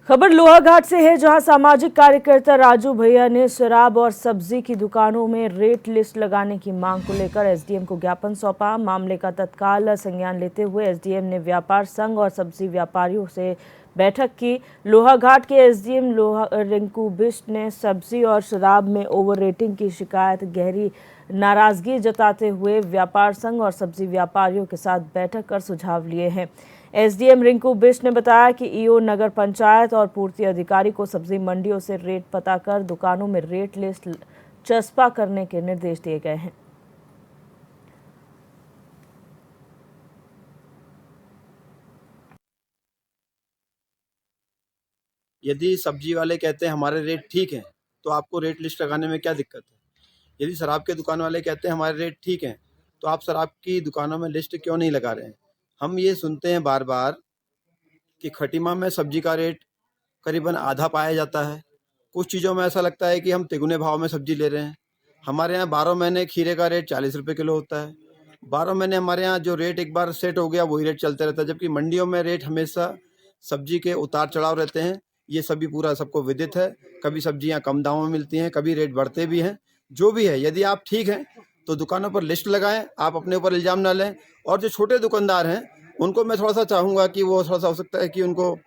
खबर लोहाघाट से है, जहां सामाजिक कार्यकर्ता राजू भैया ने शराब और सब्जी की दुकानों में रेट लिस्ट लगाने की मांग को लेकर एसडीएम को ज्ञापन सौंपा। मामले का तत्काल संज्ञान लेते हुए एसडीएम ने व्यापार संघ और सब्जी व्यापारियों से बैठक की। लोहाघाट के एसडीएम रिंकू बिष्ट ने सब्जी और शराब में ओवर रेटिंग की शिकायत गहरी नाराजगी जताते हुए व्यापार संघ और सब्जी व्यापारियों के साथ बैठक कर सुझाव लिए हैं। एसडीएम रिंकू बिष्ट ने बताया कि ईओ नगर पंचायत और पूर्ति अधिकारी को सब्जी मंडियों से रेट पता कर दुकानों में रेट लिस्ट चस्पा करने के निर्देश दिए गए हैं। यदि सब्जी वाले कहते हैं हमारे रेट ठीक हैं, तो आपको रेट लिस्ट लगाने में क्या दिक्कत है? यदि शराब के दुकान वाले कहते हैं हमारे रेट ठीक हैं, तो आप शराब की दुकानों में लिस्ट क्यों नहीं लगा रहे हैं? हम ये सुनते हैं बार बार कि खटीमा में सब्जी का रेट करीबन आधा पाया जाता है। कुछ चीज़ों में ऐसा लगता है कि हम तिगुने भाव में सब्जी ले रहे हैं। हमारे यहाँ 12 महीने खीरे का रेट 40 रुपये किलो होता है। 12 महीने हमारे यहाँ जो रेट एक बार सेट हो गया वही रेट चलते रहता है, जबकि मंडियों में रेट हमेशा सब्जी के उतार चढ़ाव रहते हैं। ये सभी पूरा सबको विदित है। कभी सब्जियाँ कम दामों में मिलती हैं, कभी रेट बढ़ते भी हैं। जो भी है, यदि आप ठीक हैं तो दुकानों पर लिस्ट लगाएं, आप अपने ऊपर इल्ज़ाम ना लें। और जो छोटे दुकानदार हैं उनको मैं थोड़ा सा चाहूँगा कि वो थोड़ा सा, हो सकता है कि उनको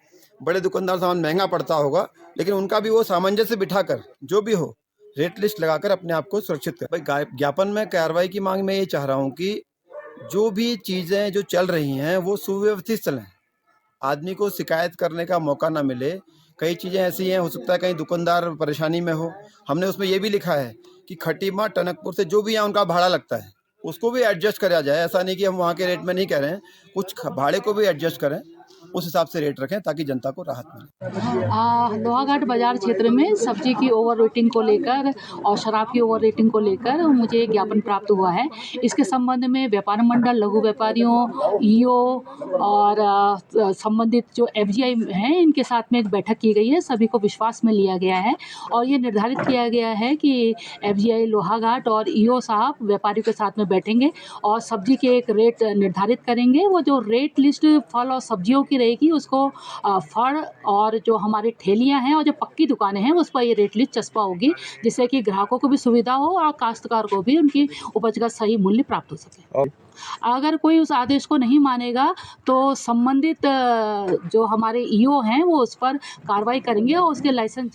बड़े दुकानदार सामान महंगा पड़ता होगा, लेकिन उनका भी वो सामंजस्य बिठाकर जो भी हो रेट लिस्ट लगाकर अपने आप को सुरक्षित कर। भाई, ज्ञापन में कार्रवाई की मांग मैं ये चाह रहा हूँ कि जो भी चीज़ें जो चल रही हैं वो सुव्यवस्थित चलें, आदमी को शिकायत करने का मौका ना मिले। कई चीज़ें ऐसी हैं, हो सकता है कहीं दुकानदार परेशानी में हो। हमने उसमें ये भी लिखा है कि खटीमा टनकपुर से जो भी यहाँ उनका भाड़ा लगता है उसको भी एडजस्ट करा जाए। ऐसा नहीं कि हम वहाँ के रेट में नहीं कह रहे हैं, कुछ भाड़े को भी एडजस्ट करें, उस हिसाब से रेट रखें ताकि जनता को राहत मिले। लोहाघाट बाजार क्षेत्र में सब्जी की ओवर रेटिंग को लेकर और शराब की ओवर रेटिंग को लेकर मुझे ज्ञापन प्राप्त हुआ है। इसके संबंध में व्यापार मंडल, लघु व्यापारियों, ईओ और संबंधित जो एफजीआई हैं इनके साथ में एक बैठक की गई है। सभी को विश्वास में लिया गया है और ये निर्धारित किया गया है कि एफजीआई लोहाघाट और ईओ साहब व्यापारियों के साथ में बैठेंगे और सब्जी के एक रेट निर्धारित करेंगे। वो जो रेट लिस्ट फल और सब्जियों की रहेगी उसको फल और जो हमारी ठेलियां हैं और जो पक्की दुकानें हैं उस पर ये रेट लिस्ट चस्पा होगी, जिससे कि ग्राहकों को भी सुविधा हो और काश्तकार को भी उनकी उपज का सही मूल्य प्राप्त हो सके। अगर कोई उस आदेश को नहीं मानेगा तो संबंधित जो हमारे ईओ हैं वो उस पर कार्रवाई करेंगे और उसके लाइसेंस